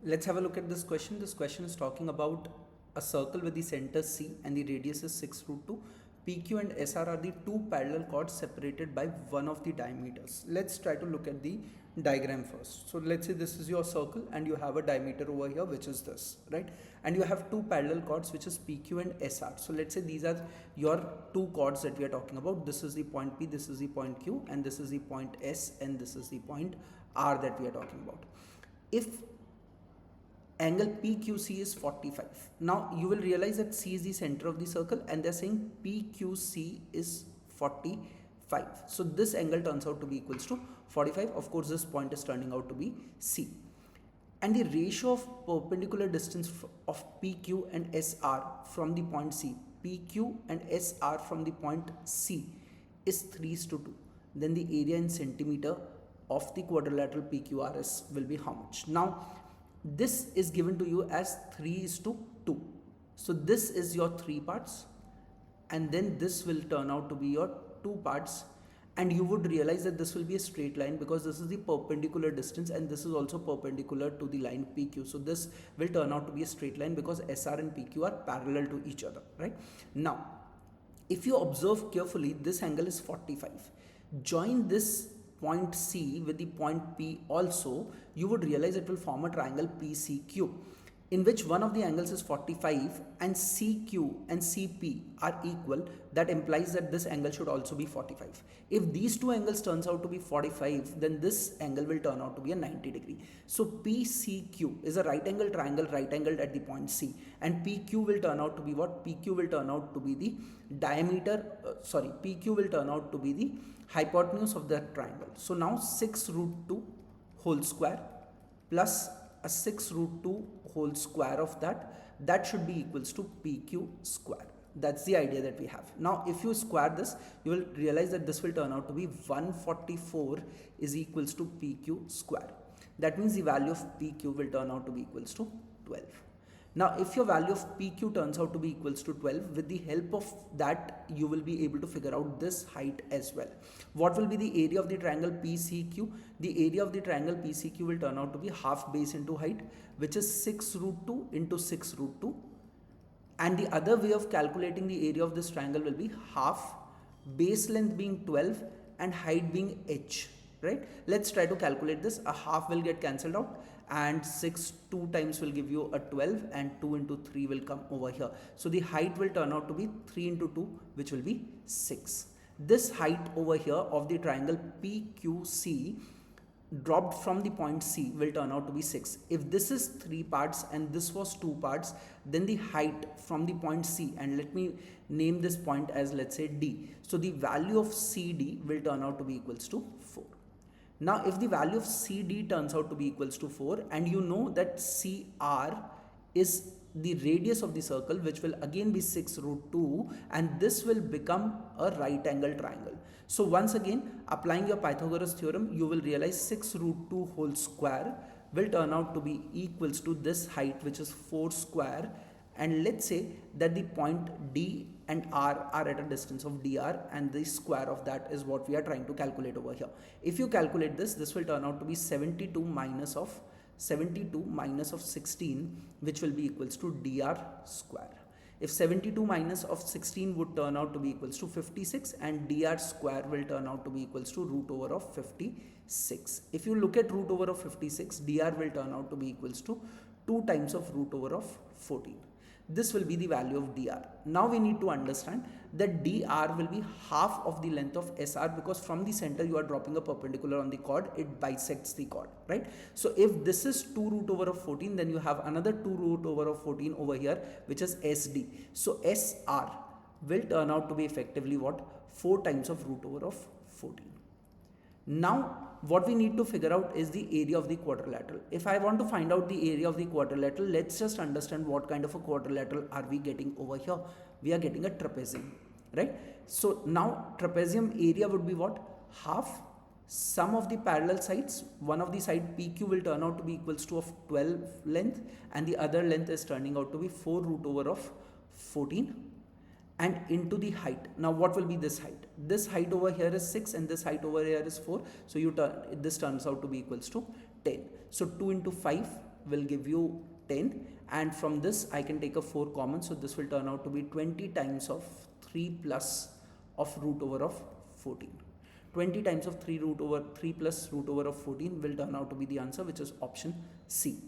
Let's have a look at this question. This question is talking about a circle with the center C and the radius is 6 root 2. PQ and SR are the two parallel chords separated by one of the diameters. Let's try to look at the diagram first. So let's say this is your circle and you have a diameter over here, which is this, right? And you have two parallel chords, which is PQ and SR. So let's say these are your two chords that we are talking about. This is the point P, this is the point Q, and this is the point S, and this is the point R that we are talking about. If angle PQC is 45. Now you will realize that C is the center of the circle and they're saying PQC is 45. So this angle turns out to be equals to 45. Of course, this point is turning out to be C. And the ratio of perpendicular distance of PQ and SR from the point C, PQ and SR from the point C is 3:2. Then the area in centimeter of the quadrilateral PQRS will be how much? Now, this is given to you as 3:2. So this is your 3 parts and then this will turn out to be your 2 parts, and you would realize that this will be a straight line because this is the perpendicular distance and this is also perpendicular to the line PQ. So this will turn out to be a straight line because SR and PQ are parallel to each other, right? Now, if you observe carefully, this angle is 45. Join this point C with the point P also, you would realize it will form a triangle PCQ, in which one of the angles is 45 and CQ and CP are equal. That implies that this angle should also be 45. If these two angles turns out to be 45, then this angle will turn out to be a 90 degree. So PCQ is a right angle triangle, right angled at the point C, and PQ will turn out to be what? PQ will turn out to be the diameter, PQ will turn out to be the hypotenuse of that triangle. So now 6√2 whole square plus a 6√2 whole square of that should be equals to PQ square. That's the idea that we have. Now if you square this, you will realize that this will turn out to be 144 is equals to PQ square. That means the value of PQ will turn out to be equals to 12. Now if your value of PQ turns out to be equals to 12, with the help of that you will be able to figure out this height as well. What will be the area of the triangle PCQ? The area of the triangle PCQ will turn out to be half base into height, which is 6√2 into 6√2. And the other way of calculating the area of this triangle will be half, base length being 12 and height being h, right? Let's try to calculate this. A half will get cancelled out and 6 2 times will give you a 12 and 2 into 3 will come over here. So the height will turn out to be 3 into 2, which will be 6. This height over here of the triangle PQC dropped from the point C will turn out to be 6. If this is 3 parts and this was 2 parts, then the height from the point C, and let me name this point as, let's say, D. So the value of CD will turn out to be equals to 4. Now if the value of CD turns out to be equals to 4, and you know that CR is the radius of the circle, which will again be 6√2, and this will become a right angle triangle. So once again, applying your Pythagoras theorem, you will realize 6√2 whole square will turn out to be equals to this height, which is 4 square. And let's say that the point D and R are at a distance of dr, and the square of that is what we are trying to calculate over here. If you calculate this, this will turn out to be 72 minus of 16, which will be equals to dr square. If 72 minus of 16 would turn out to be equals to 56, and dr square will turn out to be equals to root over of 56. If you look at root over of 56, dr will turn out to be equals to 2 times of root over of 14. This will be the value of dr. Now we need to understand that dr will be half of the length of SR, because from the center you are dropping a perpendicular on the chord, it bisects the chord, right? So if this is 2 root over of 14, then you have another 2 root over of 14 over here, which is SD. So SR will turn out to be effectively what? 4 times of root over of 14. Now what we need to figure out is the area of the quadrilateral. If I want to find out the area of the quadrilateral, let's just understand what kind of a quadrilateral are we getting over here. We are getting a trapezium, right? So now trapezium area would be what? Half sum of the parallel sides. One of the side PQ will turn out to be equals to of 12 length, and the other length is turning out to be 4 root over of 14. And into the height. Now what will be this height? This height over here is 6 and this height over here is 4. So this turns out to be equals to 10. So 2 into 5 will give you 10, and from this I can take a 4 common, so this will turn out to be 20 times of 3 plus of root over of 14. 20 times of 3 plus root over of 14 will turn out to be the answer, which is option C.